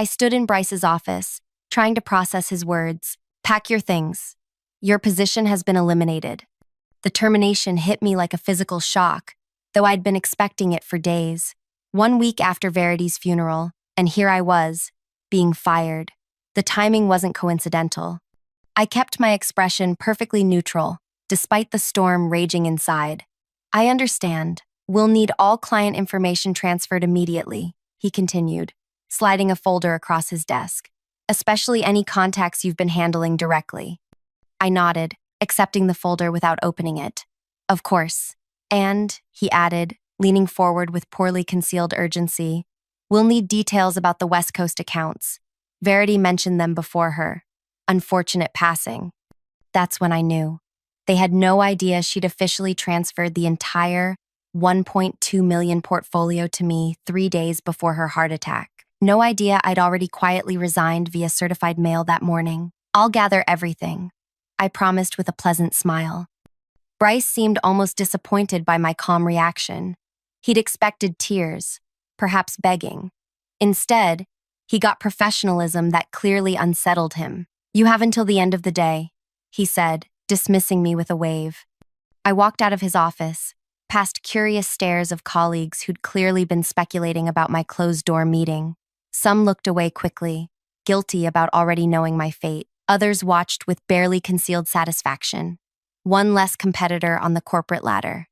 I stood in Bryce's office, trying to process his words. Pack your things. Your position has been eliminated. The termination hit me like a physical shock, though I'd been expecting it for days. 1 week after Verity's funeral, and here I was, being fired. The timing wasn't coincidental. I kept my expression perfectly neutral, despite the storm raging inside. I understand. We'll need all client information transferred immediately, he continued, sliding a folder across his desk, especially any contacts you've been handling directly. I nodded, accepting the folder without opening it. Of course. And, he added, leaning forward with poorly concealed urgency, we'll need details about the West Coast accounts. Verity mentioned them before her. Unfortunate passing. That's when I knew. They had no idea she'd officially transferred the entire 1.2 million portfolio to me 3 days before her heart attack. No idea I'd already quietly resigned via certified mail that morning. I'll gather everything, I promised with a pleasant smile. Bryce seemed almost disappointed by my calm reaction. He'd expected tears, perhaps begging. Instead, he got professionalism that clearly unsettled him. You have until the end of the day, he said, dismissing me with a wave. I walked out of his office, past curious stares of colleagues who'd clearly been speculating about my closed-door meeting. Some looked away quickly, guilty about already knowing my fate. Others watched with barely concealed satisfaction. One less competitor on the corporate ladder.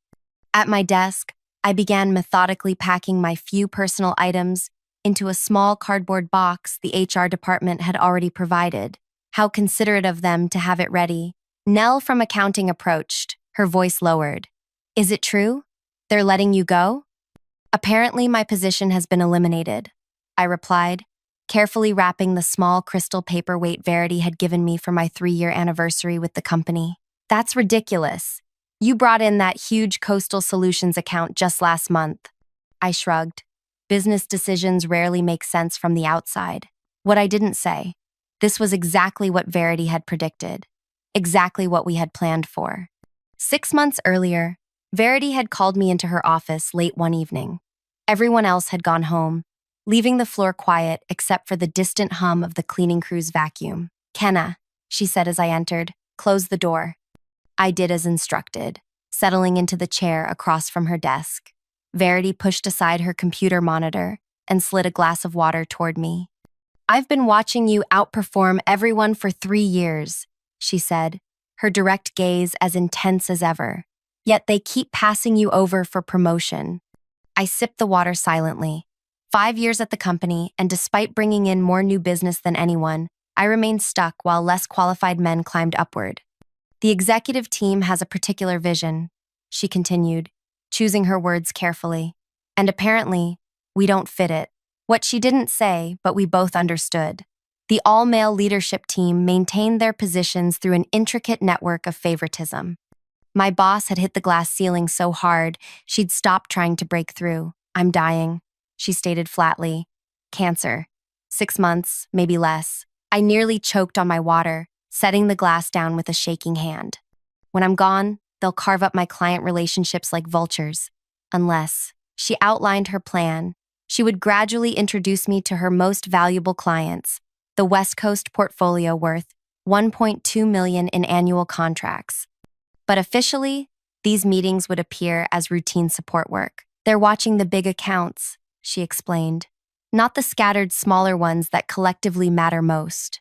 At my desk, I began methodically packing my few personal items into a small cardboard box the HR department had already provided. How considerate of them to have it ready. Nell from accounting approached, her voice lowered. Is it true? They're letting you go? Apparently my position has been eliminated, I replied, carefully wrapping the small crystal paperweight Verity had given me for my 3-year anniversary with the company. That's ridiculous. You brought in that huge Coastal Solutions account just last month. I shrugged. Business decisions rarely make sense from the outside. What I didn't say. This was exactly what Verity had predicted. Exactly what we had planned for. 6 months earlier, Verity had called me into her office late one evening. Everyone else had gone home, leaving the floor quiet except for the distant hum of the cleaning crew's vacuum. Kenna, she said as I entered, close the door. I did as instructed, settling into the chair across from her desk. Verity pushed aside her computer monitor and slid a glass of water toward me. I've been watching you outperform everyone for 3 years, she said, her direct gaze as intense as ever. Yet they keep passing you over for promotion. I sipped the water silently. 5 years at the company, and despite bringing in more new business than anyone, I remained stuck while less qualified men climbed upward. The executive team has a particular vision, she continued, choosing her words carefully. And apparently, we don't fit it. What she didn't say, but we both understood. The all-male leadership team maintained their positions through an intricate network of favoritism. My boss had hit the glass ceiling so hard, she'd stopped trying to break through. I'm dying, she stated flatly. Cancer. 6 months, maybe less. I nearly choked on my water, setting the glass down with a shaking hand. When I'm gone, they'll carve up my client relationships like vultures. Unless, she outlined her plan, she would gradually introduce me to her most valuable clients, the West Coast portfolio worth $1.2 million in annual contracts. But officially, these meetings would appear as routine support work. They're watching the big accounts, she explained, not the scattered smaller ones that collectively matter most.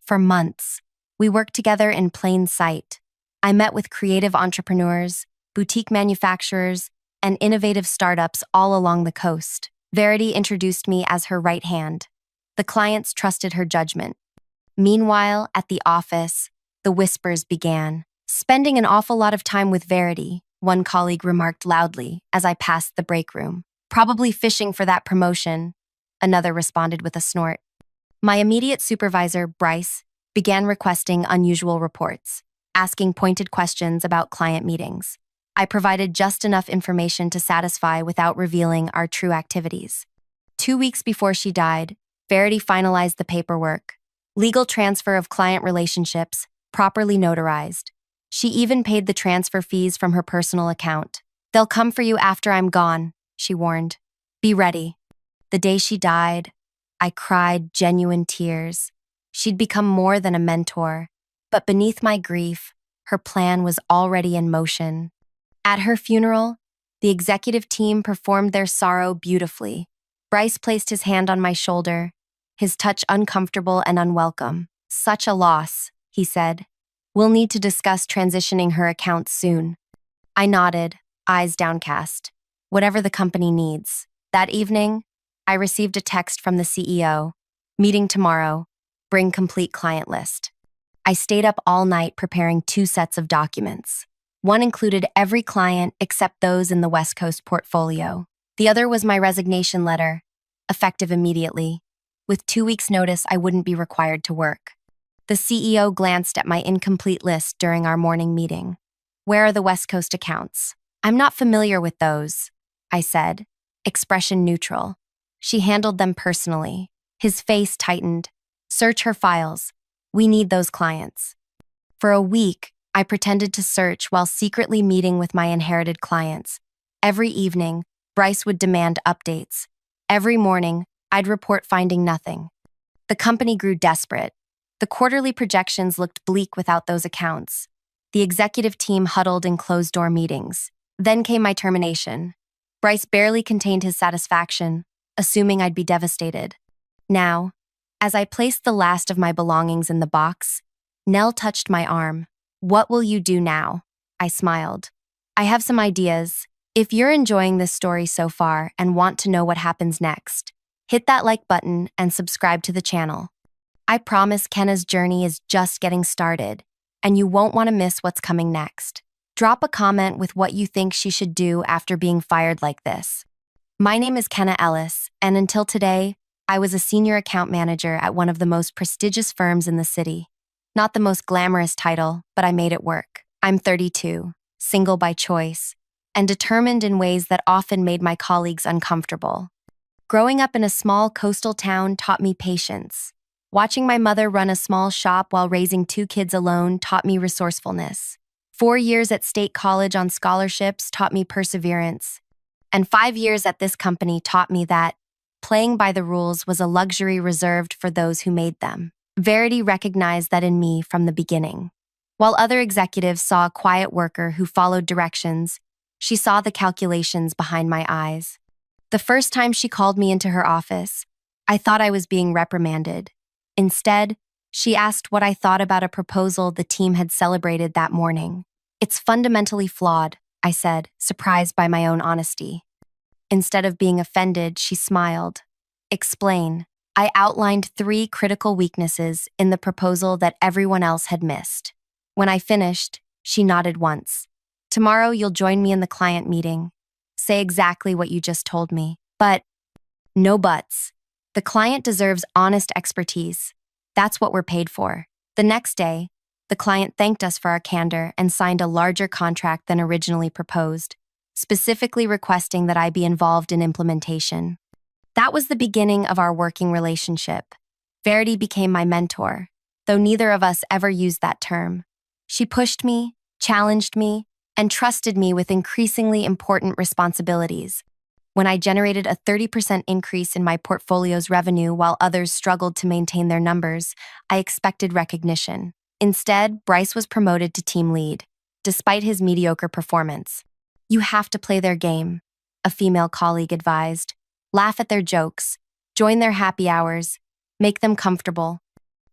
For months, we worked together in plain sight. I met with creative entrepreneurs, boutique manufacturers, and innovative startups all along the coast. Verity introduced me as her right hand. The clients trusted her judgment. Meanwhile, at the office, the whispers began. Spending an awful lot of time with Verity, one colleague remarked loudly as I passed the break room. Probably fishing for that promotion, another responded with a snort. My immediate supervisor, Bryce, began requesting unusual reports, asking pointed questions about client meetings. I provided just enough information to satisfy without revealing our true activities. 2 weeks before she died, Verity finalized the paperwork. Legal transfer of client relationships, properly notarized. She even paid the transfer fees from her personal account. They'll come for you after I'm gone, she warned. Be ready. The day she died, I cried genuine tears. She'd become more than a mentor, but beneath my grief, her plan was already in motion. At her funeral, the executive team performed their sorrow beautifully. Bryce placed his hand on my shoulder, his touch uncomfortable and unwelcome. "Such a loss," he said. "We'll need to discuss transitioning her accounts soon." I nodded, eyes downcast. Whatever the company needs. That evening, I received a text from the CEO. "Meeting tomorrow. Bring complete client list." I stayed up all night preparing 2 sets of documents. One included every client except those in the West Coast portfolio. The other was my resignation letter, effective immediately. With 2 weeks' notice, I wouldn't be required to work. The CEO glanced at my incomplete list during our morning meeting. "Where are the West Coast accounts?" "I'm not familiar with those," I said, expression neutral. "She handled them personally." His face tightened. "Search her files. We need those clients." For a week, I pretended to search while secretly meeting with my inherited clients. Every evening, Bryce would demand updates. Every morning, I'd report finding nothing. The company grew desperate. The quarterly projections looked bleak without those accounts. The executive team huddled in closed-door meetings. Then came my termination. Bryce barely contained his satisfaction, assuming I'd be devastated. Now, as I placed the last of my belongings in the box, Nell touched my arm. "What will you do now?" I smiled. "I have some ideas. If you're enjoying this story so far and want to know what happens next, hit that like button and subscribe to the channel. I promise Kenna's journey is just getting started, and you won't want to miss what's coming next. Drop a comment with what you think she should do after being fired like this. My name is Kenna Ellis, and until today, I was a senior account manager at one of the most prestigious firms in the city. Not the most glamorous title, but I made it work. I'm 32, single by choice, and determined in ways that often made my colleagues uncomfortable. Growing up in a small coastal town taught me patience. Watching my mother run a small shop while raising 2 kids alone taught me resourcefulness. 4 years at State College on scholarships taught me perseverance. And 5 years at this company taught me that playing by the rules was a luxury reserved for those who made them. Verity recognized that in me from the beginning. While other executives saw a quiet worker who followed directions, she saw the calculations behind my eyes. The first time she called me into her office, I thought I was being reprimanded. Instead, she asked what I thought about a proposal the team had celebrated that morning. "It's fundamentally flawed," I said, surprised by my own honesty. Instead of being offended, she smiled. "Explain." I outlined 3 critical weaknesses in the proposal that everyone else had missed. When I finished, she nodded once. "Tomorrow you'll join me in the client meeting. Say exactly what you just told me. But no buts. The client deserves honest expertise. That's what we're paid for." The next day, the client thanked us for our candor and signed a larger contract than originally proposed, specifically requesting that I be involved in implementation. That was the beginning of our working relationship. Verity became my mentor, though neither of us ever used that term. She pushed me, challenged me, and trusted me with increasingly important responsibilities. When I generated a 30% increase in my portfolio's revenue while others struggled to maintain their numbers, I expected recognition. Instead, Bryce was promoted to team lead, despite his mediocre performance. "You have to play their game," a female colleague advised. "Laugh at their jokes, join their happy hours, make them comfortable."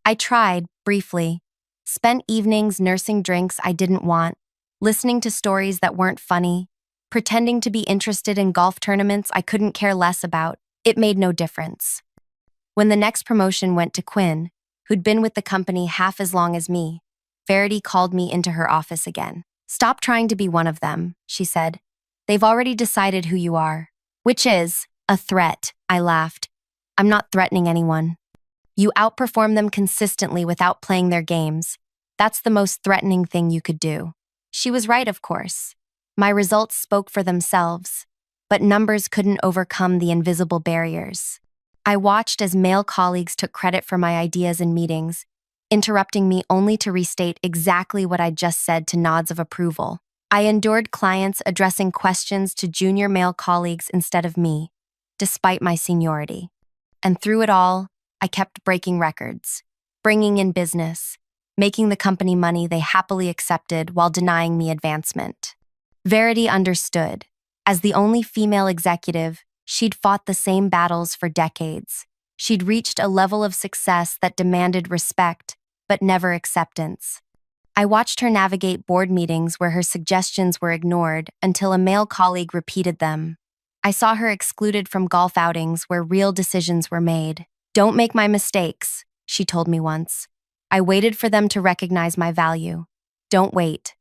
I tried, briefly. Spent evenings nursing drinks I didn't want, listening to stories that weren't funny, pretending to be interested in golf tournaments I couldn't care less about. It made no difference. When the next promotion went to Quinn, who'd been with the company half as long as me, Verity called me into her office again. "Stop trying to be one of them," she said. "They've already decided who you are." "Which is a threat," I laughed. "I'm not threatening anyone. You outperform them consistently without playing their games. That's the most threatening thing you could do." She was right, of course. My results spoke for themselves, but numbers couldn't overcome the invisible barriers. I watched as male colleagues took credit for my ideas in meetings, interrupting me only to restate exactly what I'd just said to nods of approval. I endured clients addressing questions to junior male colleagues instead of me, despite my seniority. And through it all, I kept breaking records, bringing in business, making the company money they happily accepted while denying me advancement. Verity understood. As the only female executive, she'd fought the same battles for decades. She'd reached a level of success that demanded respect, but never acceptance. I watched her navigate board meetings where her suggestions were ignored until a male colleague repeated them. I saw her excluded from golf outings where real decisions were made. "Don't make my mistakes," she told me once. I waited for them to recognize my value. Don't wait.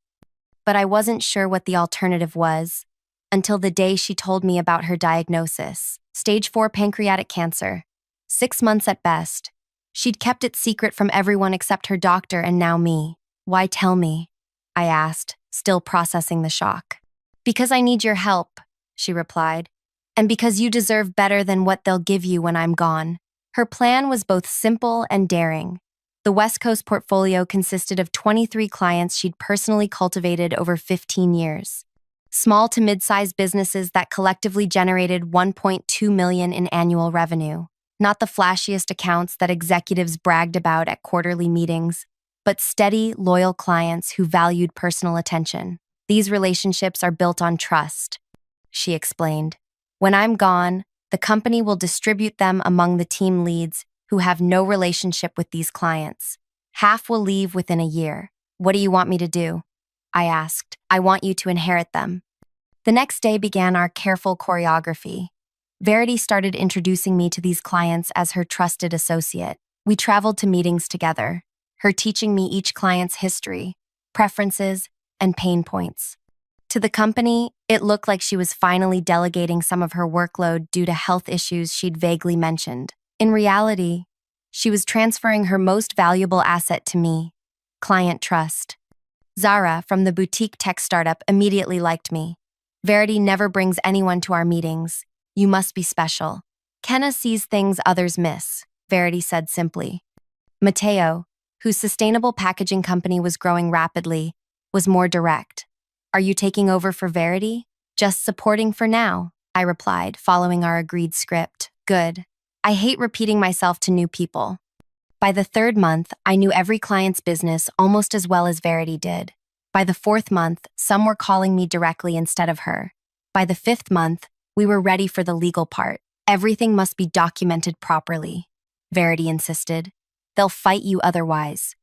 But I wasn't sure what the alternative was until the day she told me about her diagnosis: stage 4 pancreatic cancer. 6 months at best. She'd kept it secret from everyone except her doctor and now me. "Why tell me?" I asked, still processing the shock. "Because I need your help," she replied, "and because you deserve better than what they'll give you when I'm gone." Her plan was both simple and daring. The West Coast portfolio consisted of 23 clients she'd personally cultivated over 15 years. Small to mid-sized businesses that collectively generated $1.2 million in annual revenue. Not the flashiest accounts that executives bragged about at quarterly meetings, but steady, loyal clients who valued personal attention. "These relationships are built on trust," she explained. "When I'm gone, the company will distribute them among the team leads who have no relationship with these clients. Half will leave within a year. What do you want me to do?" I asked. "I want you to inherit them." The next day began our careful choreography. Verity started introducing me to these clients as her trusted associate. We traveled to meetings together, her teaching me each client's history, preferences, and pain points. To the company, it looked like she was finally delegating some of her workload due to health issues she'd vaguely mentioned. In reality, she was transferring her most valuable asset to me: client trust. Zara, from the boutique tech startup, immediately liked me. "Verity never brings anyone to our meetings. You must be special." "Kenna sees things others miss," Verity said simply. Mateo, whose sustainable packaging company was growing rapidly, was more direct. "Are you taking over for Verity?" "Just supporting for now," I replied, following our agreed script. "Good. I hate repeating myself to new people." By the 3rd month, I knew every client's business almost as well as Verity did. By the 4th month, some were calling me directly instead of her. By the 5th month, we were ready for the legal part. "Everything must be documented properly," Verity insisted. "They'll fight you otherwise."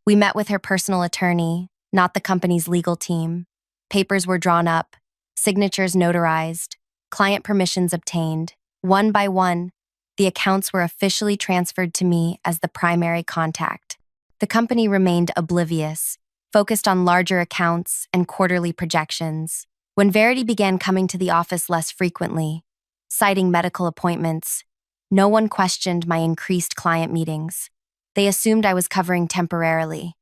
We met with her personal attorney, not the company's legal team. Papers were drawn up, signatures notarized, client permissions obtained. One by one, the accounts were officially transferred to me as the primary contact. The company remained oblivious, focused on larger accounts and quarterly projections. When Verity began coming to the office less frequently, citing medical appointments, no one questioned my increased client meetings. They assumed I was covering temporarily.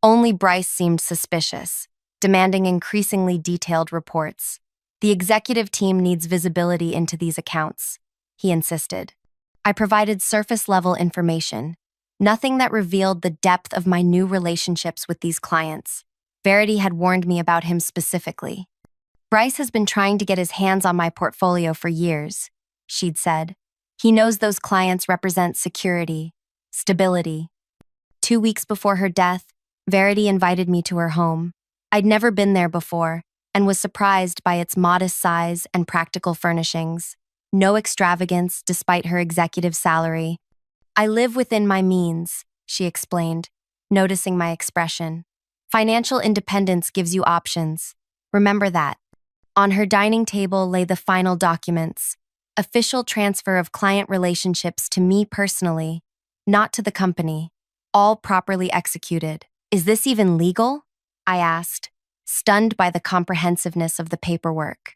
Only Bryce seemed suspicious, demanding increasingly detailed reports. "The executive team needs visibility into these accounts," he insisted. I provided surface-level information, nothing that revealed the depth of my new relationships with these clients. Verity had warned me about him specifically. "Bryce has been trying to get his hands on my portfolio for years," she'd said. "He knows those clients represent security, stability." 2 weeks before her death, Verity invited me to her home. I'd never been there before and was surprised by its modest size and practical furnishings. No extravagance despite her executive salary. "I live within my means," she explained, noticing my expression. "Financial independence gives you options. Remember that." On her dining table lay the final documents: official transfer of client relationships to me personally, not to the company, all properly executed. "Is this even legal?" I asked, stunned by the comprehensiveness of the paperwork.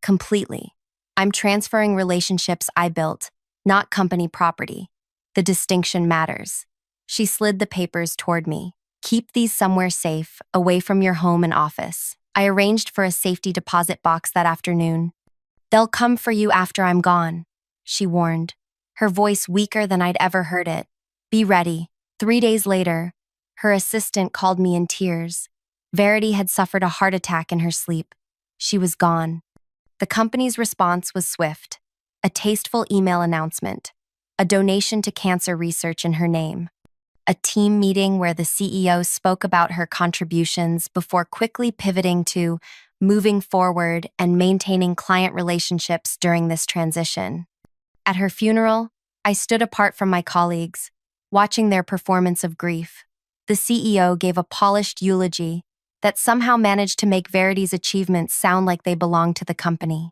"Completely. I'm transferring relationships I built, not company property. The distinction matters." She slid the papers toward me. "Keep these somewhere safe, away from your home and office." I arranged for a safety deposit box that afternoon. "They'll come for you after I'm gone," she warned, her voice weaker than I'd ever heard it. "Be ready." 3 days later, her assistant called me in tears. Verity had suffered a heart attack in her sleep. She was gone. The company's response was swift: a tasteful email announcement. a donation to cancer research in her name, a team meeting where the CEO spoke about her contributions before quickly pivoting to moving forward and maintaining client relationships during this transition. At her funeral, I stood apart from my colleagues, watching their performance of grief. The CEO gave a polished eulogy that somehow managed to make Verity's achievements sound like they belonged to the company.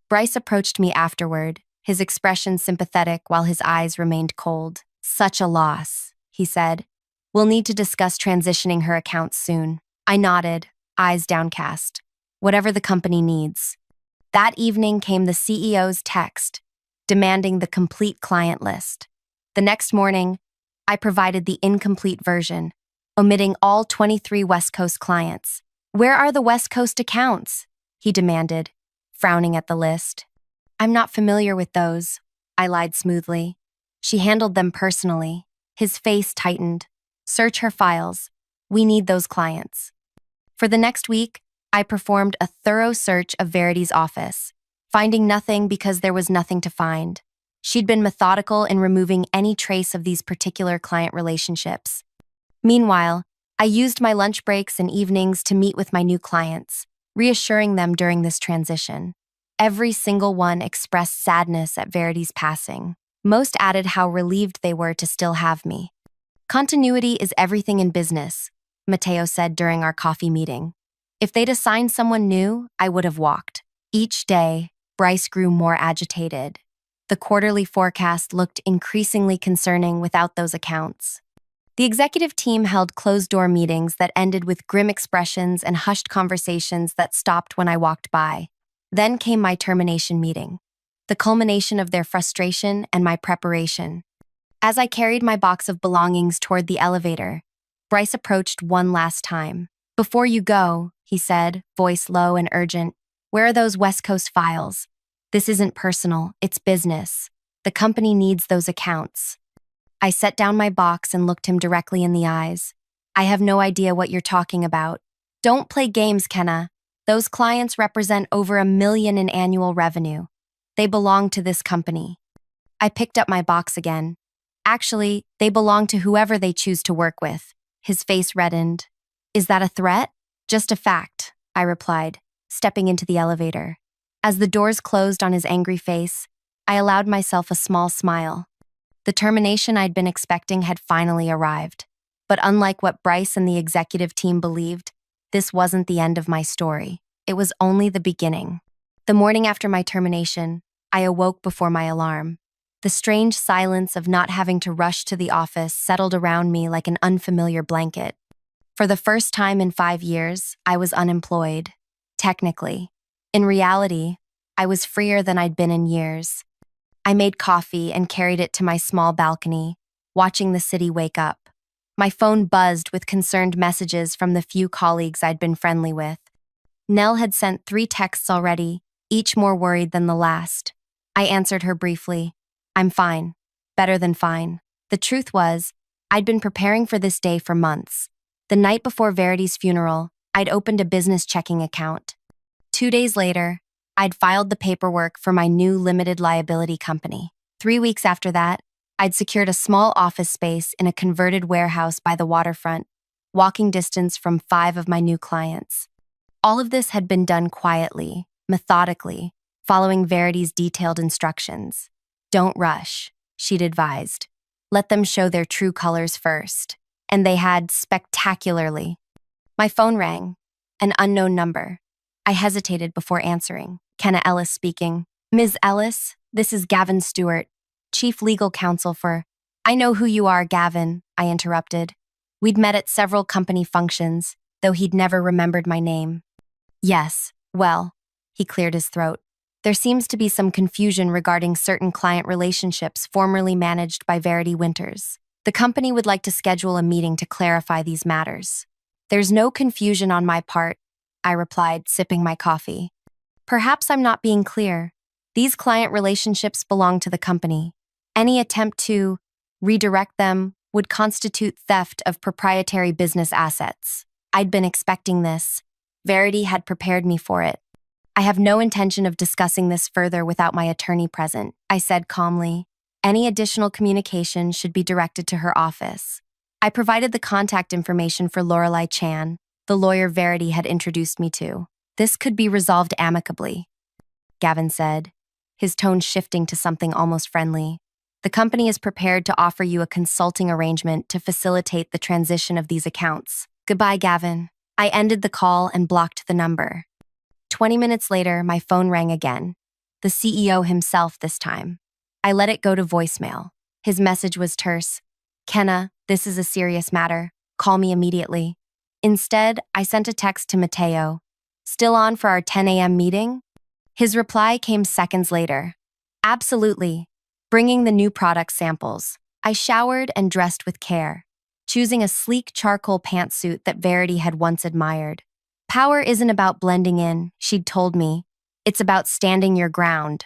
Bryce approached me afterward, his expression sympathetic while his eyes remained cold. "Such a loss," he said. "We'll need to discuss transitioning her accounts soon." I nodded, eyes downcast. Whatever the company needs. That evening came the CEO's text, demanding the complete client list. The next morning, I provided the incomplete version, omitting all 23 West Coast clients. "Where are the West Coast accounts?" he demanded, frowning at the list. "I'm not familiar with those," I lied smoothly. "She handled them personally." His face tightened. "Search her files. We need those clients." For the next week, I performed a thorough search of Verity's office, finding nothing because there was nothing to find. She'd been methodical in removing any trace of these particular client relationships. Meanwhile, I used my lunch breaks and evenings to meet with my new clients, reassuring them during this transition. Every single one expressed sadness at Verity's passing. Most added how relieved they were to still have me. "Continuity is everything in business," Matteo said during our coffee meeting. "If they'd assigned someone new, I would have walked." Each day, Bryce grew more agitated. The quarterly forecast looked increasingly concerning without those accounts. The executive team held closed-door meetings that ended with grim expressions and hushed conversations that stopped when I walked by. Then came my termination meeting, the culmination of their frustration and my preparation. As I carried my box of belongings toward the elevator, Bryce approached one last time. "Before you go," he said, voice low and urgent, "where are those West Coast files? This isn't personal, it's business. The company needs those accounts." I set down my box and looked him directly in the eyes. "I have no idea what you're talking about. Don't play games, Kenna. Those clients represent over $1 million in annual revenue. They belong to this company." I picked up my box again. "Actually, they belong to whoever they choose to work with." His face reddened. "Is that a threat?" "Just a fact," I replied, stepping into the elevator. As the doors closed on his angry face, I allowed myself a small smile. The termination I'd been expecting had finally arrived. But unlike what Bryce and the executive team believed, this wasn't the end of my story. It was only the beginning. The morning after my termination, I awoke before my alarm. The strange silence of not having to rush to the office settled around me like an unfamiliar blanket. For the first time in 5 years, I was unemployed. Technically. In reality, I was freer than I'd been in years. I made coffee and carried it to my small balcony, watching the city wake up. My phone buzzed with concerned messages from the few colleagues I'd been friendly with. Nell had sent 3 texts already, each more worried than the last. I answered her briefly. "I'm fine. Better than fine." The truth was, I'd been preparing for this day for months. The night before Verity's funeral, I'd opened a business checking account. 2 days later, I'd filed the paperwork for my new limited liability company. 3 weeks after that, I'd secured a small office space in a converted warehouse by the waterfront, walking distance from 5 of my new clients. All of this had been done quietly, methodically, following Verity's detailed instructions. "Don't rush," she'd advised. "Let them show their true colors first." And they had spectacularly. My phone rang. An unknown number. I hesitated before answering. Kenna Ellis speaking. "Ms. Ellis, this is Gavin Stewart, Chief Legal Counsel for—" "I know who you are, Gavin," I interrupted. We'd met at several company functions, though he'd never remembered my name. "Yes, well," he cleared his throat. "There seems to be some confusion regarding certain client relationships formerly managed by Verity Winters. The company would like to schedule a meeting to clarify these matters." "There's no confusion on my part," I replied, sipping my coffee. "Perhaps I'm not being clear. These client relationships belong to the company. Any attempt to redirect them would constitute theft of proprietary business assets. I'd been expecting this. Verity had prepared me for it. "I have no intention of discussing this further without my attorney present," I said calmly. Any additional communication should be directed to her office. I provided the contact information for Lorelei Chan, the lawyer Verity had introduced me to. This could be resolved amicably, Gavin said, his tone shifting to something almost friendly. The company is prepared to offer you a consulting arrangement to facilitate the transition of these accounts. Goodbye, Gavin. I ended the call and blocked the number. 20 minutes later, my phone rang again. The CEO himself this time. I let it go to voicemail. His message was terse. Kenna, this is a serious matter. Call me immediately. Instead, I sent a text to Mateo. Still on for our 10 a.m. meeting? His reply came seconds later. Absolutely. Bringing the new product samples. I showered and dressed with care, choosing a sleek charcoal pantsuit that Verity had once admired. Power isn't about blending in, she'd told me. It's about standing your ground.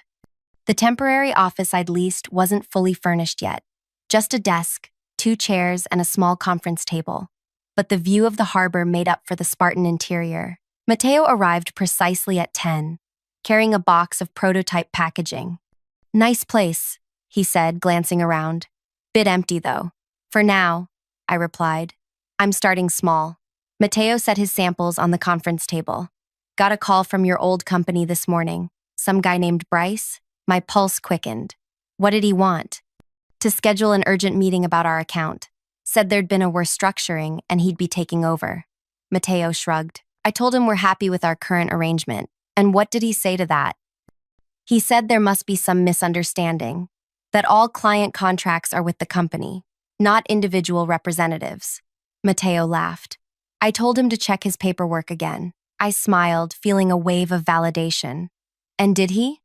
The temporary office I'd leased wasn't fully furnished yet. Just a desk, 2 chairs, and a small conference table. But the view of the harbor made up for the Spartan interior. Mateo arrived precisely at 10, carrying a box of prototype packaging. Nice place, he said, glancing around. Bit empty, though. For now, I replied. I'm starting small. Mateo set his samples on the conference table. Got a call from your old company this morning. Some guy named Bryce? My pulse quickened. What did he want? To schedule an urgent meeting about our account. Said there'd been a restructuring and he'd be taking over. Mateo shrugged. I told him we're happy with our current arrangement. And what did he say to that? He said there must be some misunderstanding. That all client contracts are with the company, not individual representatives. Mateo laughed. I told him to check his paperwork again. I smiled, feeling a wave of validation. And did he?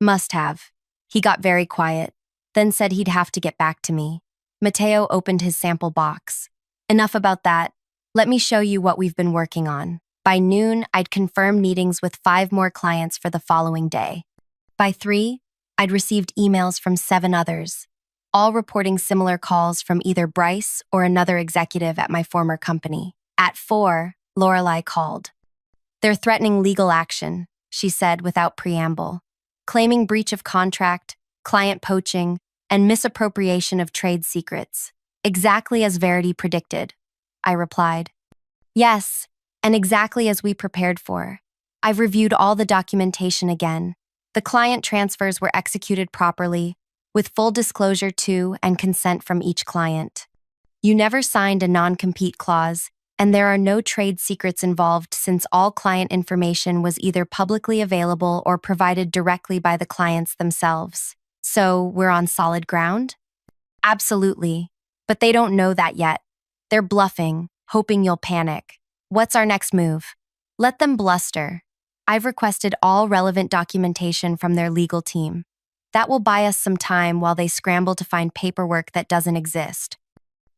Must have. He got very quiet, then said he'd have to get back to me. Mateo opened his sample box. Enough about that. Let me show you what we've been working on. By noon, I'd confirmed meetings with 5 more clients for the following day. By 3, I'd received emails from 7 others, all reporting similar calls from either Bryce or another executive at my former company. At 4, Lorelei called. They're threatening legal action, she said without preamble, claiming breach of contract, client poaching, and misappropriation of trade secrets. Exactly as Verity predicted, I replied. Yes, and exactly as we prepared for. I've reviewed all the documentation again. The client transfers were executed properly, with full disclosure to and consent from each client. You never signed a non-compete clause, and there are no trade secrets involved since all client information was either publicly available or provided directly by the clients themselves. So, we're on solid ground? Absolutely. But they don't know that yet. They're bluffing, hoping you'll panic. What's our next move? Let them bluster. I've requested all relevant documentation from their legal team. That will buy us some time while they scramble to find paperwork that doesn't exist.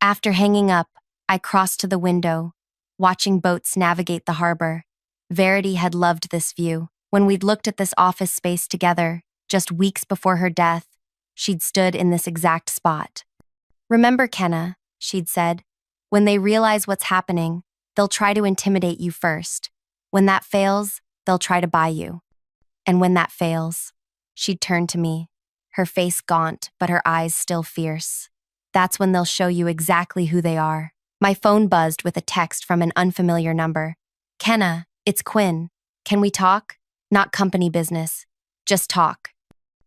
After hanging up, I crossed to the window, watching boats navigate the harbor. Verity had loved this view. When we'd looked at this office space together, just weeks before her death, she'd stood in this exact spot. Remember, Kenna, she'd said, when they realize what's happening, they'll try to intimidate you first. When that fails, they'll try to buy you. And when that fails, she'd turn to me, her face gaunt, but her eyes still fierce. That's when they'll show you exactly who they are. My phone buzzed with a text from an unfamiliar number. Kenna, it's Quinn. Can we talk? Not company business. Just talk.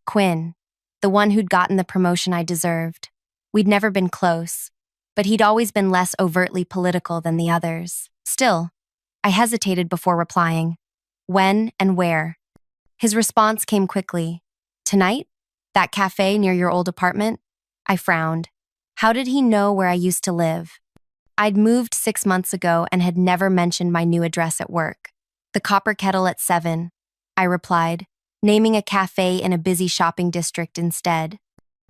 Quinn, the one who'd gotten the promotion I deserved. We'd never been close, but he'd always been less overtly political than the others. Still, I hesitated before replying. When and where? His response came quickly. Tonight? That cafe near your old apartment? I frowned. How did he know where I used to live? I'd moved 6 months ago and had never mentioned my new address at work. The Copper Kettle at 7, I replied, naming a cafe in a busy shopping district instead.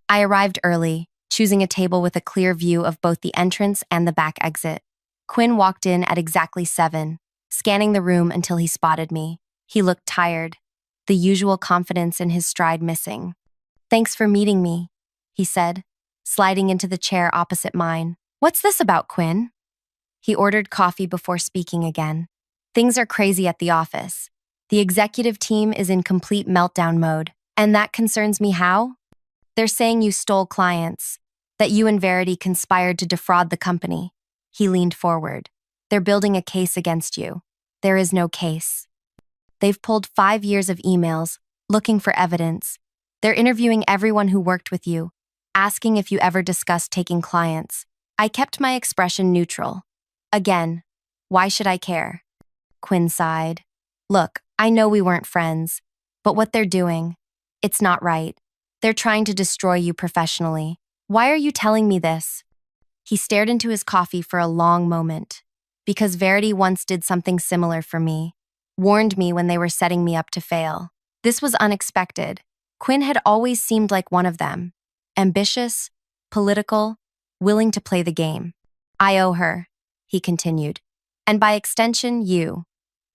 I arrived early, choosing a table with a clear view of both the entrance and the back exit. Quinn walked in at exactly 7, scanning the room until he spotted me. He looked tired, the usual confidence in his stride missing. Thanks for meeting me, he said, sliding into the chair opposite mine. What's this about, Quinn? He ordered coffee before speaking again. Things are crazy at the office. The executive team is in complete meltdown mode, and that concerns me how? They're saying you stole clients, that you and Verity conspired to defraud the company. He leaned forward. They're building a case against you. There is no case. They've pulled 5 years of emails, looking for evidence. They're interviewing everyone who worked with you, asking if you ever discussed taking clients. I kept my expression neutral. Again, why should I care? Quinn sighed. Look, I know we weren't friends, but what they're doing, it's not right. They're trying to destroy you professionally. Why are you telling me this? He stared into his coffee for a long moment. Because Verity once did something similar for me, warned me when they were setting me up to fail. This was unexpected. Quinn had always seemed like one of them. Ambitious, political, willing to play the game. I owe her, he continued. And by extension, you.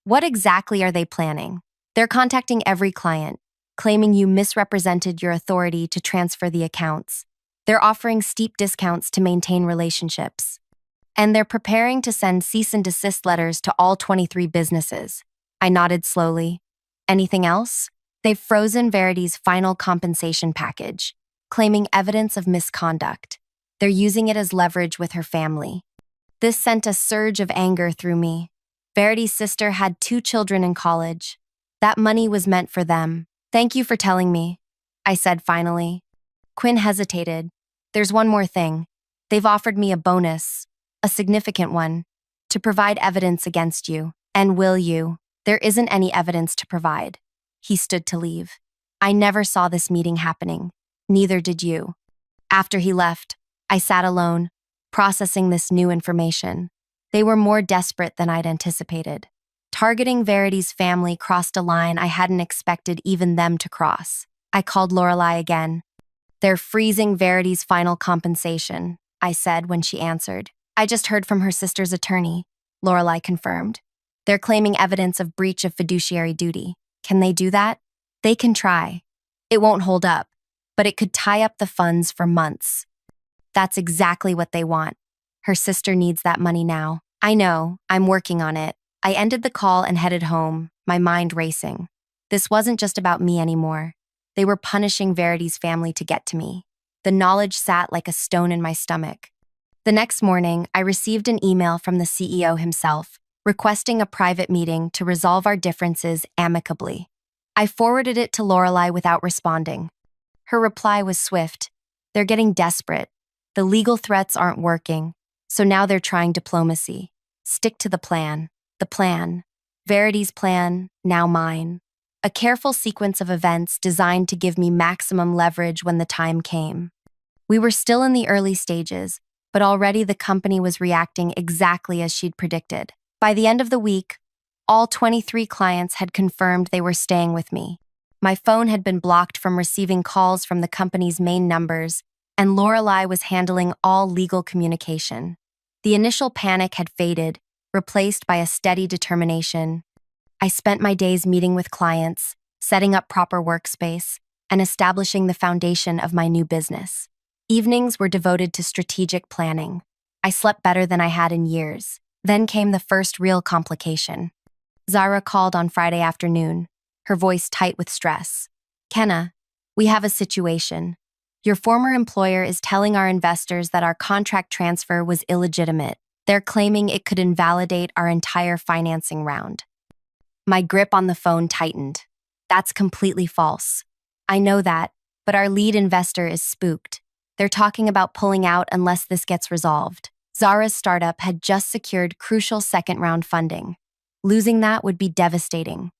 What exactly are they planning? They're contacting every client, claiming you misrepresented your authority to transfer the accounts. They're offering steep discounts to maintain relationships. And they're preparing to send cease and desist letters to all 23 businesses. I nodded slowly. Anything else? They've frozen Verity's final compensation package, claiming evidence of misconduct. They're using it as leverage with her family. This sent a surge of anger through me. Verity's sister had 2 children in college. That money was meant for them. Thank you for telling me, I said finally. Quinn hesitated. There's one more thing. They've offered me a bonus, a significant one, to provide evidence against you. And will you? There isn't any evidence to provide. He stood to leave. I never saw this meeting happening. Neither did you. After he left, I sat alone, processing this new information. They were more desperate than I'd anticipated. Targeting Verity's family crossed a line I hadn't expected even them to cross. I called Lorelei again. They're freezing Verity's final compensation, I said when she answered. I just heard from her sister's attorney, Lorelei confirmed. They're claiming evidence of breach of fiduciary duty. Can they do that? They can try. It won't hold up, but it could tie up the funds for months. That's exactly what they want. Her sister needs that money now. I know, I'm working on it. I ended the call and headed home, my mind racing. This wasn't just about me anymore. They were punishing Verity's family to get to me. The knowledge sat like a stone in my stomach. The next morning, I received an email from the CEO himself, requesting a private meeting to resolve our differences amicably. I forwarded it to Lorelei without responding. Her reply was swift. They're getting desperate. The legal threats aren't working, so now they're trying diplomacy. Stick to the plan. The plan. Verity's plan, now mine. A careful sequence of events designed to give me maximum leverage when the time came. We were still in the early stages, but already the company was reacting exactly as she'd predicted. By the end of the week, all 23 clients had confirmed they were staying with me. My phone had been blocked from receiving calls from the company's main numbers, and Lorelei was handling all legal communication. The initial panic had faded, replaced by a steady determination. I spent my days meeting with clients, setting up proper workspace, and establishing the foundation of my new business. Evenings were devoted to strategic planning. I slept better than I had in years. Then came the first real complication. Zara called on Friday afternoon, her voice tight with stress. Kenna, we have a situation. Your former employer is telling our investors that our contract transfer was illegitimate. They're claiming it could invalidate our entire financing round. My grip on the phone tightened. That's completely false. I know that, but our lead investor is spooked. They're talking about pulling out unless this gets resolved. Zara's startup had just secured crucial second-round funding. Losing that would be devastating.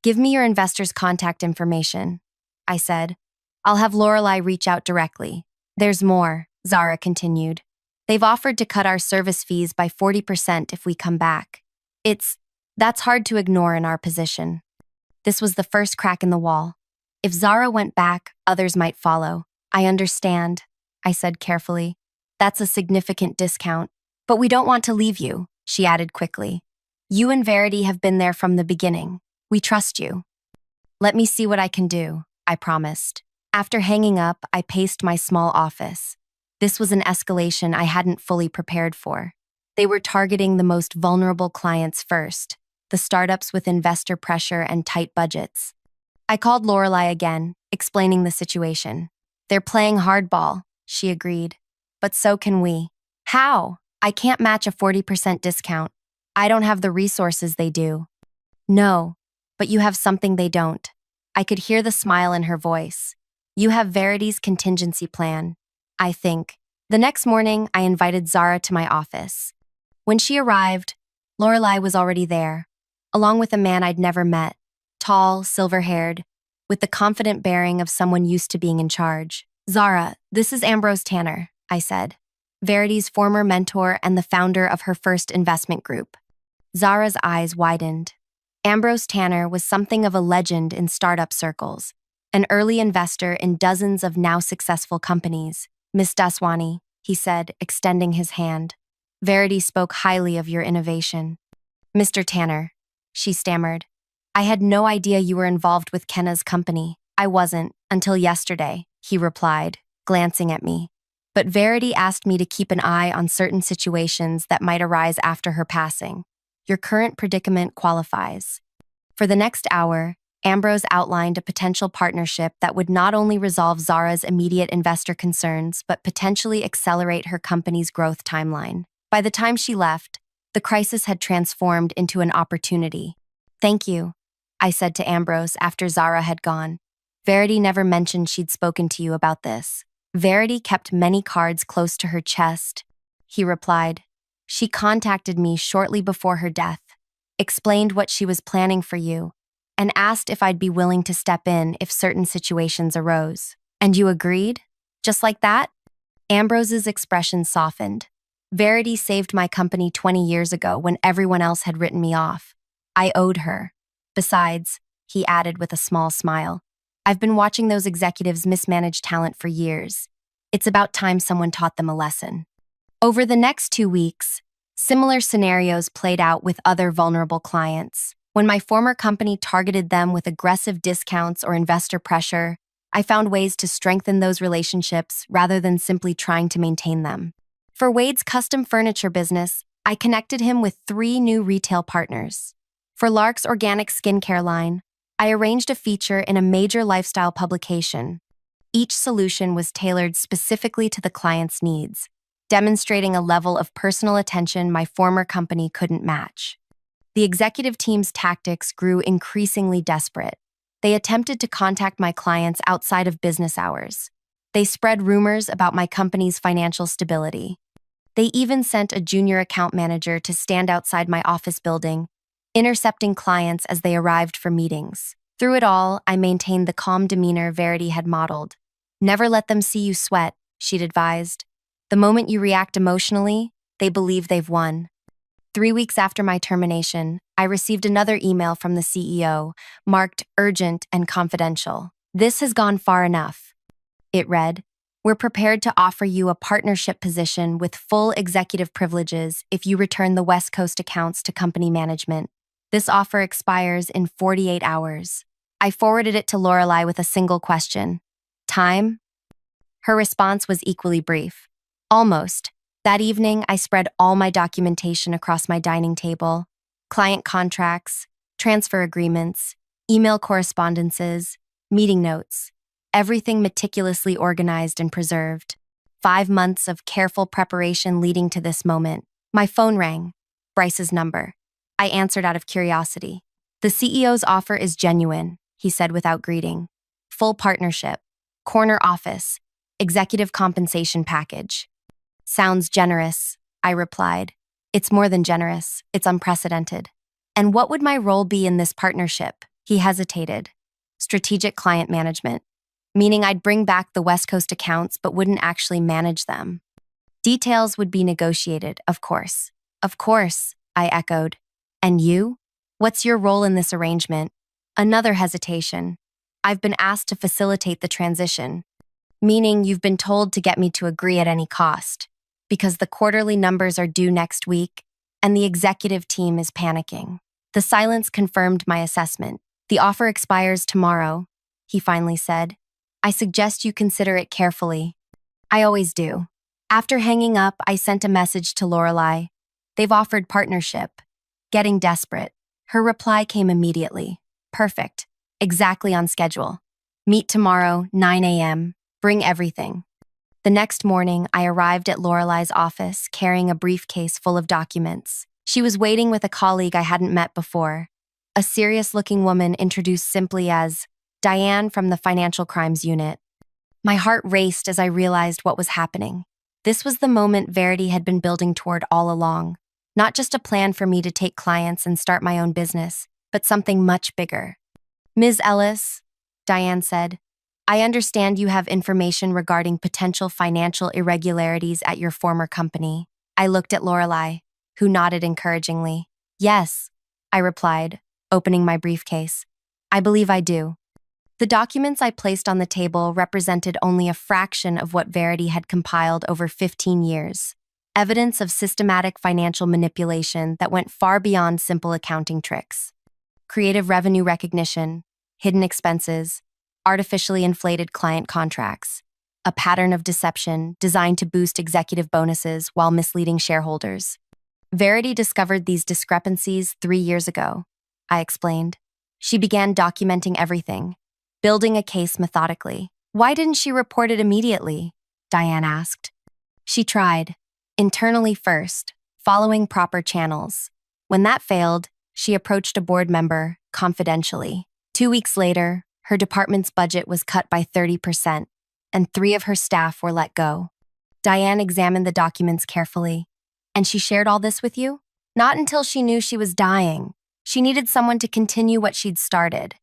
Give me your investor's contact information, I said. I'll have Lorelei reach out directly. There's more, Zara continued. They've offered to cut our service fees by 40% if we come back. That's hard to ignore in our position. This was the first crack in the wall. If Zara went back, others might follow. I understand, I said carefully. That's a significant discount. But we don't want to leave you, she added quickly. You and Verity have been there from the beginning. We trust you. Let me see what I can do, I promised. After hanging up, I paced my small office. This was an escalation I hadn't fully prepared for. They were targeting the most vulnerable clients first, the startups with investor pressure and tight budgets. I called Lorelei again, explaining the situation. They're playing hardball, she agreed. But so can we. How? I can't match a 40% discount. I don't have the resources they do. No, but you have something they don't. I could hear the smile in her voice. You have Verity's contingency plan, I think. The next morning, I invited Zara to my office. When she arrived, Lorelei was already there, along with a man I'd never met, tall, silver-haired, with the confident bearing of someone used to being in charge. Zara, this is Ambrose Tanner, I said, Verity's former mentor and the founder of her first investment group. Zara's eyes widened. Ambrose Tanner was something of a legend in startup circles, an early investor in dozens of now successful companies. Miss Daswani, he said, extending his hand. Verity spoke highly of your innovation. Mr. Tanner, she stammered. I had no idea you were involved with Kenna's company. I wasn't, until yesterday, he replied, glancing at me. But Verity asked me to keep an eye on certain situations that might arise after her passing. Your current predicament qualifies. For the next hour, Ambrose outlined a potential partnership that would not only resolve Zara's immediate investor concerns, but potentially accelerate her company's growth timeline. By the time she left, the crisis had transformed into an opportunity. Thank you, I said to Ambrose after Zara had gone. Verity never mentioned she'd spoken to you about this. Verity kept many cards close to her chest, he replied. She contacted me shortly before her death, explained what she was planning for you, and asked if I'd be willing to step in if certain situations arose. And you agreed? Just like that? Ambrose's expression softened. Verity saved my company 20 years ago when everyone else had written me off. I owed her. Besides, he added with a small smile, I've been watching those executives mismanage talent for years. It's about time someone taught them a lesson. Over the next 2 weeks, similar scenarios played out with other vulnerable clients. When my former company targeted them with aggressive discounts or investor pressure, I found ways to strengthen those relationships rather than simply trying to maintain them. For Wade's custom furniture business, I connected him with 3 new retail partners. For Lark's organic skincare line, I arranged a feature in a major lifestyle publication. Each solution was tailored specifically to the client's needs, demonstrating a level of personal attention my former company couldn't match. The executive team's tactics grew increasingly desperate. They attempted to contact my clients outside of business hours. They spread rumors about my company's financial stability. They even sent a junior account manager to stand outside my office building, intercepting clients as they arrived for meetings. Through it all, I maintained the calm demeanor Verity had modeled. Never let them see you sweat, she'd advised. The moment you react emotionally, they believe they've won. 3 weeks after my termination, I received another email from the CEO, marked urgent and confidential. This has gone far enough. It read, we're prepared to offer you a partnership position with full executive privileges if you return the West Coast accounts to company management. This offer expires in 48 hours. I forwarded it to Lorelei with a single question. Time? Her response was equally brief. Almost. That evening, I spread all my documentation across my dining table. Client contracts, transfer agreements, email correspondences, meeting notes. Everything meticulously organized and preserved. 5 months of careful preparation leading to this moment. My phone rang. Bryce's number. I answered out of curiosity. The CEO's offer is genuine, he said without greeting. Full partnership. Corner office. Executive compensation package. Sounds generous, I replied. It's more than generous, it's unprecedented. And what would my role be in this partnership? He hesitated. Strategic client management, meaning I'd bring back the West Coast accounts but wouldn't actually manage them. Details would be negotiated, of course. Of course, I echoed. And you? What's your role in this arrangement? Another hesitation. I've been asked to facilitate the transition, meaning you've been told to get me to agree at any cost. Because the quarterly numbers are due next week, and the executive team is panicking. The silence confirmed my assessment. The offer expires tomorrow, he finally said. I suggest you consider it carefully. I always do. After hanging up, I sent a message to Lorelei. They've offered partnership. Getting desperate. Her reply came immediately. Perfect. Exactly on schedule. Meet tomorrow, 9 a.m. Bring everything. The next morning, I arrived at Lorelai's office carrying a briefcase full of documents. She was waiting with a colleague I hadn't met before, a serious-looking woman introduced simply as Diane from the Financial Crimes Unit. My heart raced as I realized what was happening. This was the moment Verity had been building toward all along. Not just a plan for me to take clients and start my own business, but something much bigger. Ms. Ellis, Diane said, I understand you have information regarding potential financial irregularities at your former company. I looked at Lorelai, who nodded encouragingly. Yes, I replied, opening my briefcase. I believe I do. The documents I placed on the table represented only a fraction of what Verity had compiled over 15 years. Evidence of systematic financial manipulation that went far beyond simple accounting tricks. Creative revenue recognition, hidden expenses, artificially inflated client contracts, a pattern of deception designed to boost executive bonuses while misleading shareholders. Verity discovered these discrepancies 3 years ago, I explained. She began documenting everything, building a case methodically. Why didn't she report it immediately? Diane asked. She tried, internally first, following proper channels. When that failed, she approached a board member, confidentially. 2 weeks later, her department's budget was cut by 30%, and 3 of her staff were let go. Diane examined the documents carefully. And she shared all this with you? Not until she knew she was dying. She needed someone to continue what she'd started.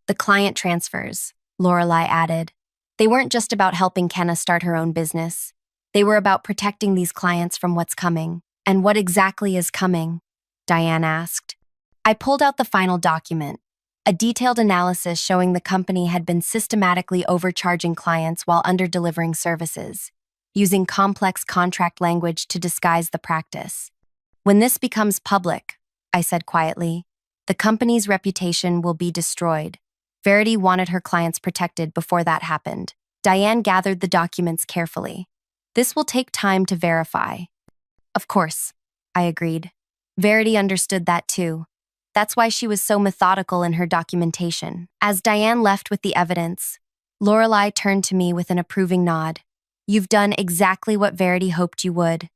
The client transfers, Lorelai added. They weren't just about helping Kenna start her own business. They were about protecting these clients from what's coming. And what exactly is coming? Diane asked. I pulled out the final document, a detailed analysis showing the company had been systematically overcharging clients while under-delivering services, using complex contract language to disguise the practice. When this becomes public, I said quietly, the company's reputation will be destroyed. Verity wanted her clients protected before that happened. Diane gathered the documents carefully. This will take time to verify. Of course, I agreed. Verity understood that too. That's why she was so methodical in her documentation. As Diane left with the evidence, Lorelai turned to me with an approving nod. You've done exactly what Verity hoped you would.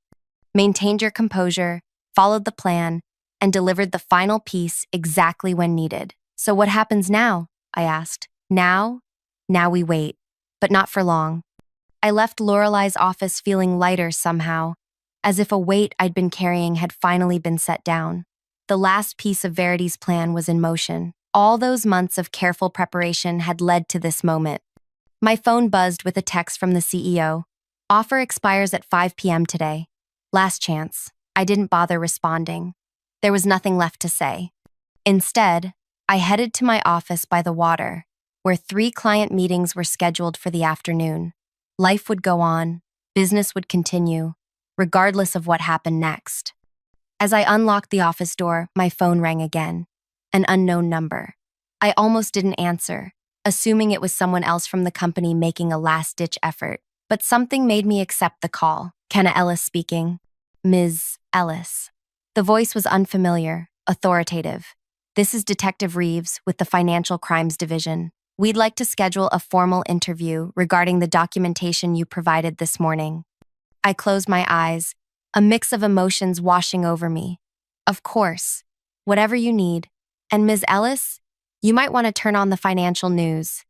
Maintained your composure, followed the plan, and delivered the final piece exactly when needed. So what happens now? I asked. Now we wait, but not for long. I left Lorelai's office feeling lighter somehow, as if a weight I'd been carrying had finally been set down. The last piece of Verity's plan was in motion. All those months of careful preparation had led to this moment. My phone buzzed with a text from the CEO. Offer expires at 5 p.m. today. Last chance. I didn't bother responding. There was nothing left to say. Instead, I headed to my office by the water, where 3 client meetings were scheduled for the afternoon. Life would go on, business would continue, regardless of what happened next. As I unlocked the office door, my phone rang again. An unknown number. I almost didn't answer, assuming it was someone else from the company making a last-ditch effort. But something made me accept the call. Kenna Ellis speaking. Ms. Ellis. The voice was unfamiliar, authoritative. This is Detective Reeves with the Financial Crimes Division. We'd like to schedule a formal interview regarding the documentation you provided this morning. I closed my eyes, a mix of emotions washing over me. Of course, whatever you need. And Ms. Ellis, you might want to turn on the financial news.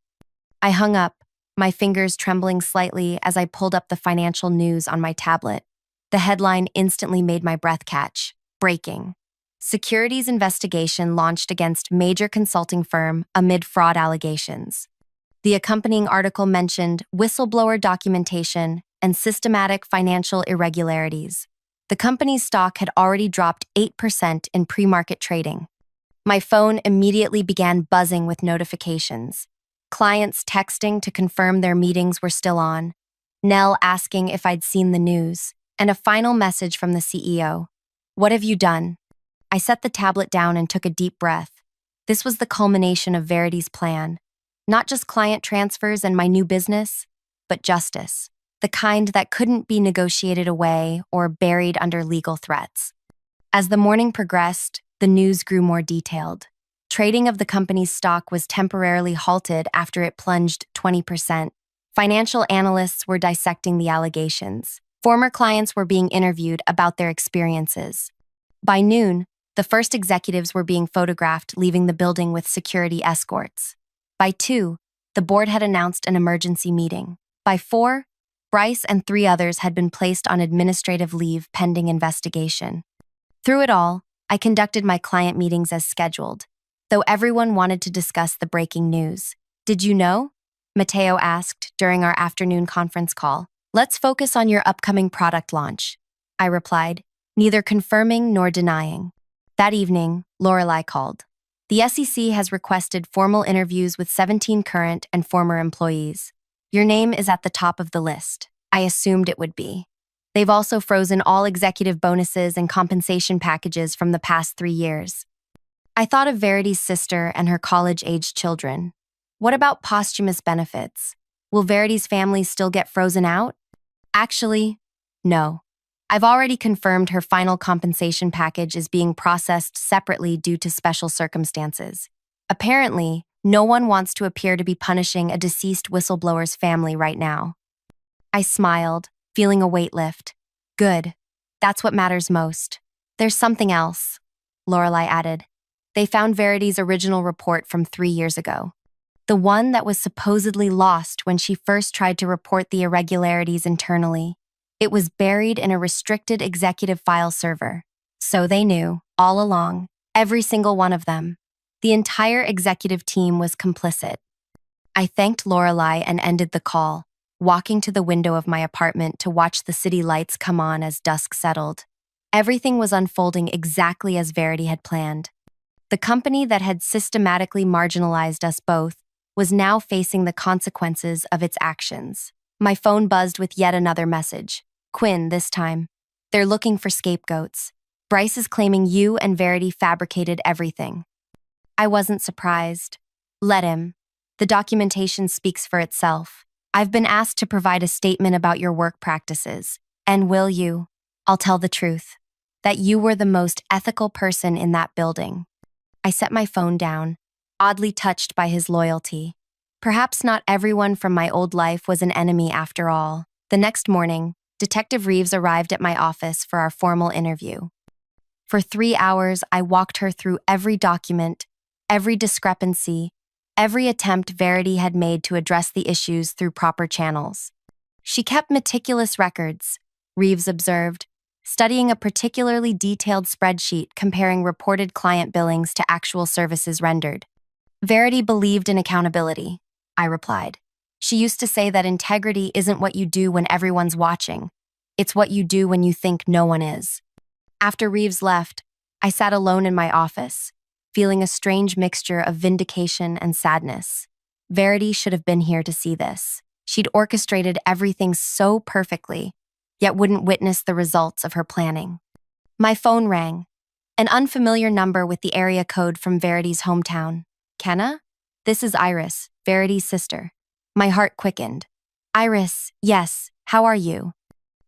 I hung up, my fingers trembling slightly as I pulled up the financial news on my tablet. The headline instantly made my breath catch. Breaking. Securities investigation launched against major consulting firm amid fraud allegations. The accompanying article mentioned whistleblower documentation and systematic financial irregularities. The company's stock had already dropped 8% in pre-market trading. My phone immediately began buzzing with notifications. Clients texting to confirm their meetings were still on, Nell asking if I'd seen the news, and a final message from the CEO. What have you done? I set the tablet down and took a deep breath. This was the culmination of Verity's plan. Not just client transfers and my new business, but justice. The kind that couldn't be negotiated away or buried under legal threats. As the morning progressed, the news grew more detailed. Trading of the company's stock was temporarily halted after it plunged 20%, Financial analysts were dissecting the allegations. Former clients were being interviewed about their experiences. By noon, the first executives were being photographed leaving the building with security escorts. By 2, the board had announced an emergency meeting. By 4, Bryce and 3 others had been placed on administrative leave pending investigation. Through it all, I conducted my client meetings as scheduled, though everyone wanted to discuss the breaking news. Did you know? Mateo asked during our afternoon conference call. Let's focus on your upcoming product launch, I replied, neither confirming nor denying. That evening, Lorelei called. The SEC has requested formal interviews with 17 current and former employees. Your name is at the top of the list. I assumed it would be. They've also frozen all executive bonuses and compensation packages from the past 3 years. I thought of Verity's sister and her college-aged children. What about posthumous benefits? Will Verity's family still get frozen out? Actually, no. I've already confirmed her final compensation package is being processed separately due to special circumstances. Apparently, no one wants to appear to be punishing a deceased whistleblower's family right now. I smiled, feeling a weight lift. Good. That's what matters most. There's something else, Lorelei added. They found Verity's original report from 3 years ago. The one that was supposedly lost when she first tried to report the irregularities internally. It was buried in a restricted executive file server. So they knew, all along, every single one of them. The entire executive team was complicit. I thanked Lorelei and ended the call, walking to the window of my apartment to watch the city lights come on as dusk settled. Everything was unfolding exactly as Verity had planned. The company that had systematically marginalized us both was now facing the consequences of its actions. My phone buzzed with yet another message. Quinn, this time. They're looking for scapegoats. Bryce is claiming you and Verity fabricated everything. I wasn't surprised. Let him. The documentation speaks for itself. I've been asked to provide a statement about your work practices. And will you? I'll tell the truth. That you were the most ethical person in that building. I set my phone down, oddly touched by his loyalty. Perhaps not everyone from my old life was an enemy after all. The next morning, Detective Reeves arrived at my office for our formal interview. For 3 hours, I walked her through every document, every discrepancy, every attempt Verity had made to address the issues through proper channels. She kept meticulous records, Reeves observed, studying a particularly detailed spreadsheet comparing reported client billings to actual services rendered. Verity believed in accountability, I replied. She used to say that integrity isn't what you do when everyone's watching. It's what you do when you think no one is. After Reeves left, I sat alone in my office, feeling a strange mixture of vindication and sadness. Verity should have been here to see this. She'd orchestrated everything so perfectly, yet wouldn't witness the results of her planning. My phone rang. An unfamiliar number with the area code from Verity's hometown. Kenna? This is Iris, Verity's sister. My heart quickened. Iris, yes, how are you?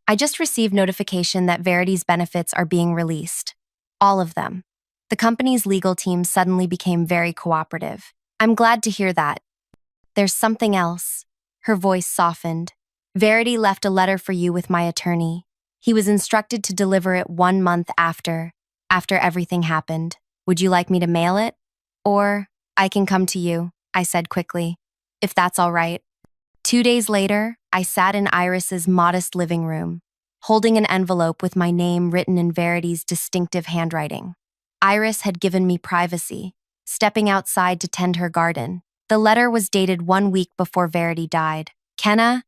I just received notification that Verity's benefits are being released. All of them. The company's legal team suddenly became very cooperative. I'm glad to hear that. There's something else. Her voice softened. Verity left a letter for you with my attorney. He was instructed to deliver it 1 month after everything happened. Would you like me to mail it? Or I can come to you, I said quickly, if that's all right. 2 days later, I sat in Iris's modest living room, holding an envelope with my name written in Verity's distinctive handwriting. Iris had given me privacy, stepping outside to tend her garden. The letter was dated 1 week before Verity died. Kenna,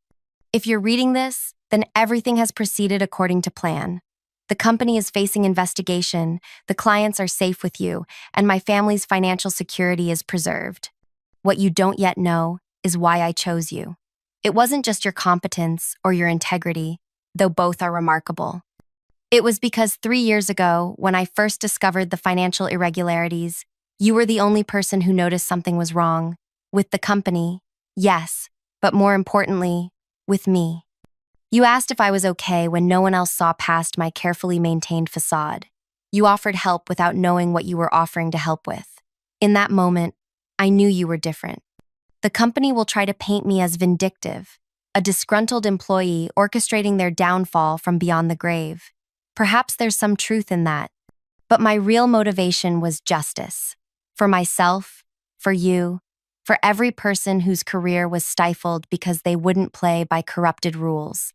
if you're reading this, then everything has proceeded according to plan. The company is facing investigation, the clients are safe with you, and my family's financial security is preserved. What you don't yet know is why I chose you. It wasn't just your competence or your integrity, though both are remarkable. It was because 3 years ago, when I first discovered the financial irregularities, you were the only person who noticed something was wrong. With the company, yes, but more importantly, with me. You asked if I was okay when no one else saw past my carefully maintained facade. You offered help without knowing what you were offering to help with. In that moment, I knew you were different. The company will try to paint me as vindictive, a disgruntled employee orchestrating their downfall from beyond the grave. Perhaps there's some truth in that. But my real motivation was justice. For myself, for you, for every person whose career was stifled because they wouldn't play by corrupted rules.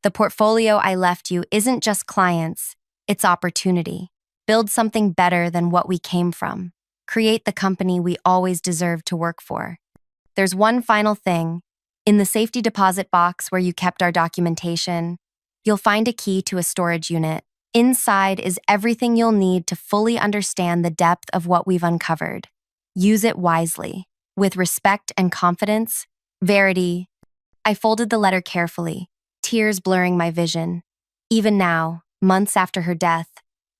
The portfolio I left you isn't just clients, it's opportunity. Build something better than what we came from. Create the company we always deserved to work for. There's one final thing. In the safety deposit box where you kept our documentation, you'll find a key to a storage unit. Inside is everything you'll need to fully understand the depth of what we've uncovered. Use it wisely. With respect and confidence, Verity. I folded the letter carefully, tears blurring my vision. Even now, months after her death,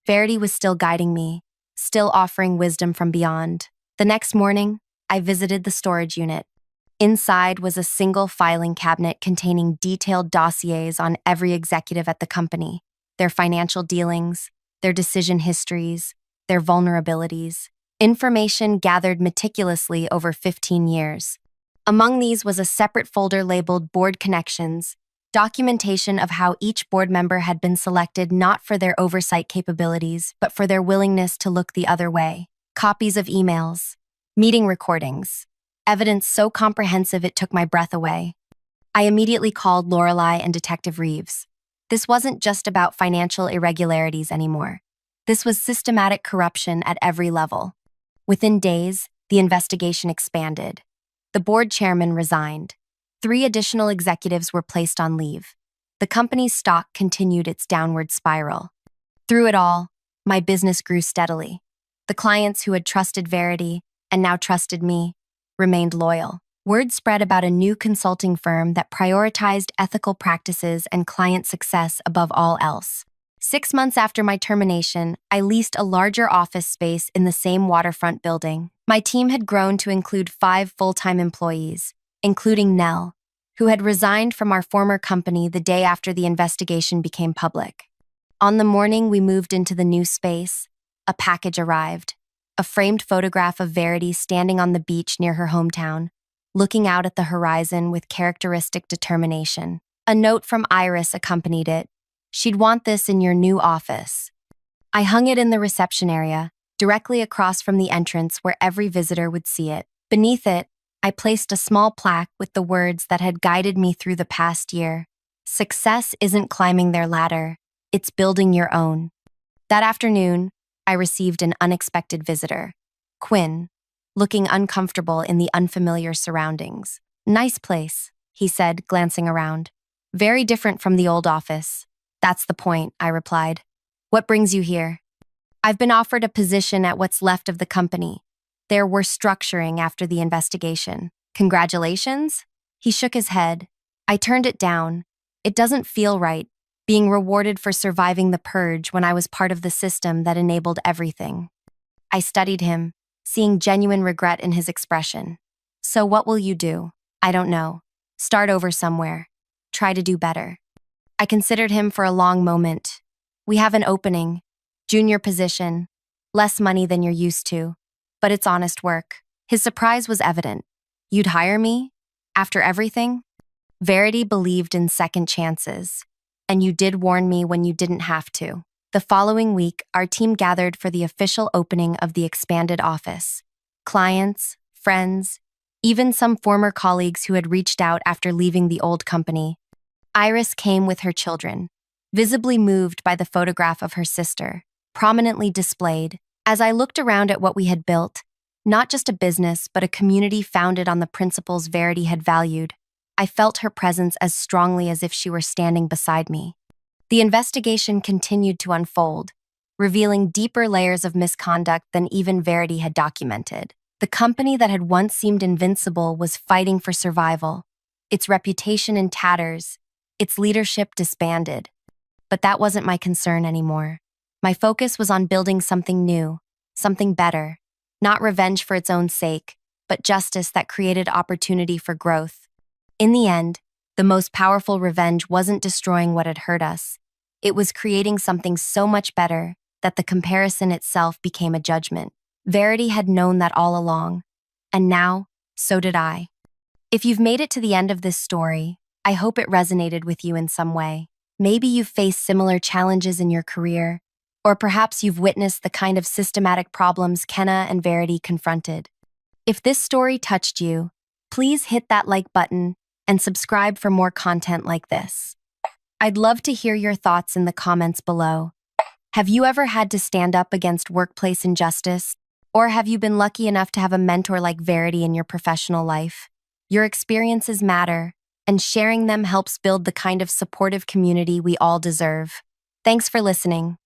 Verity was still guiding me, still offering wisdom from beyond. The next morning, I visited the storage unit. Inside was a single filing cabinet containing detailed dossiers on every executive at the company, their financial dealings, their decision histories, their vulnerabilities, information gathered meticulously over 15 years. Among these was a separate folder labeled Board Connections, documentation of how each board member had been selected not for their oversight capabilities, but for their willingness to look the other way. Copies of emails, meeting recordings, evidence so comprehensive it took my breath away. I immediately called Lorelei and Detective Reeves. This wasn't just about financial irregularities anymore. This was systematic corruption at every level. Within days, the investigation expanded. The board chairman resigned. 3 additional executives were placed on leave. The company's stock continued its downward spiral. Through it all, my business grew steadily. The clients who had trusted Verity, and now trusted me, remained loyal. Word spread about a new consulting firm that prioritized ethical practices and client success above all else. 6 months after my termination, I leased a larger office space in the same waterfront building. My team had grown to include 5 full-time employees, including Nell, who had resigned from our former company the day after the investigation became public. On the morning we moved into the new space, a package arrived. A framed photograph of Verity standing on the beach near her hometown, looking out at the horizon with characteristic determination. A note from Iris accompanied it. She'd want this in your new office. I hung it in the reception area, directly across from the entrance where every visitor would see it. Beneath it, I placed a small plaque with the words that had guided me through the past year. Success isn't climbing their ladder, it's building your own. That afternoon, I received an unexpected visitor, Quinn, looking uncomfortable in the unfamiliar surroundings. Nice place, he said, glancing around. Very different from the old office. That's the point, I replied. What brings you here? I've been offered a position at what's left of the company. There were structuring after the investigation. Congratulations? He shook his head. I turned it down. It doesn't feel right, being rewarded for surviving the purge when I was part of the system that enabled everything. I studied him, seeing genuine regret in his expression. So what will you do? I don't know. Start over somewhere. Try to do better. I considered him for a long moment. We have an opening, junior position, less money than you're used to, but it's honest work. His surprise was evident. You'd hire me? After everything? Verity believed in second chances, and you did warn me when you didn't have to. The following week, our team gathered for the official opening of the expanded office. Clients, friends, even some former colleagues who had reached out after leaving the old company. Iris came with her children, visibly moved by the photograph of her sister, prominently displayed. As I looked around at what we had built, not just a business, but a community founded on the principles Verity had valued, I felt her presence as strongly as if she were standing beside me. The investigation continued to unfold, revealing deeper layers of misconduct than even Verity had documented. The company that had once seemed invincible was fighting for survival, its reputation in tatters, its leadership disbanded. But that wasn't my concern anymore. My focus was on building something new, something better, not revenge for its own sake, but justice that created opportunity for growth. In the end, the most powerful revenge wasn't destroying what had hurt us. It was creating something so much better that the comparison itself became a judgment. Verity had known that all along, and now, so did I. If you've made it to the end of this story, I hope it resonated with you in some way. Maybe you've faced similar challenges in your career, or perhaps you've witnessed the kind of systematic problems Kenna and Verity confronted. If this story touched you, please hit that like button and subscribe for more content like this. I'd love to hear your thoughts in the comments below. Have you ever had to stand up against workplace injustice? Or have you been lucky enough to have a mentor like Verity in your professional life? Your experiences matter, and sharing them helps build the kind of supportive community we all deserve. Thanks for listening.